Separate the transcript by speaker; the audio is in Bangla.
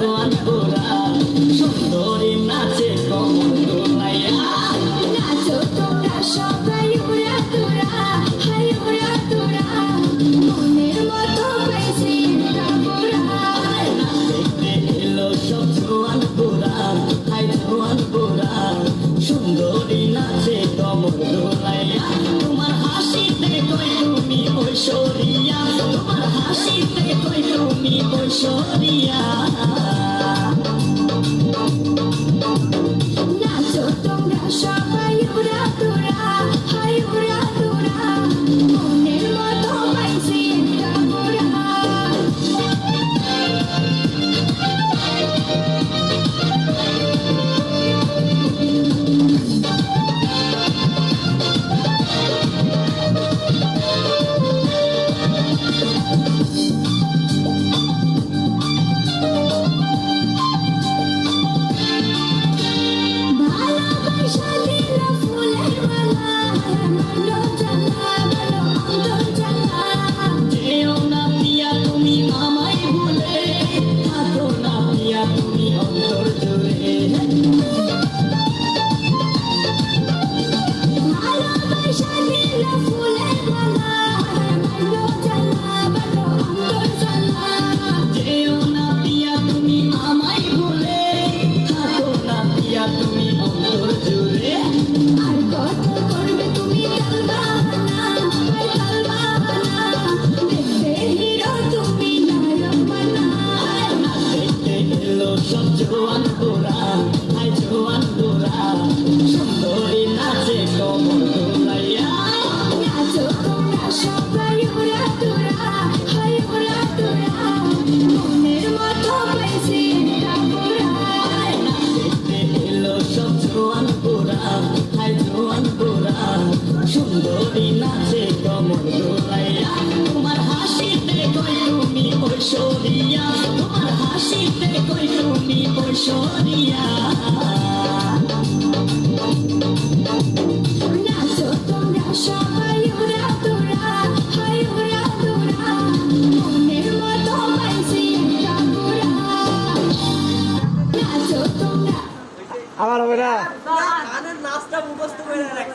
Speaker 1: জোয়ান পোরা সুন্দরী নাচে কমর দোলাইয়া
Speaker 2: নাচো তোরা সবাই উড়া তোরা হাই উড়া তোরা মনের মতো পাইছি একটা পোরা
Speaker 1: দেখতে এলো সব জোয়ান পোরা হাই জোয়ান পোরা সুন্দরী নাচে কমর দোলাইয়া তোমার হাসিতে কই তুমি ঐশ্বরিয়া তোমার হাসিতে কই তুমি ঐশ্বরিয়া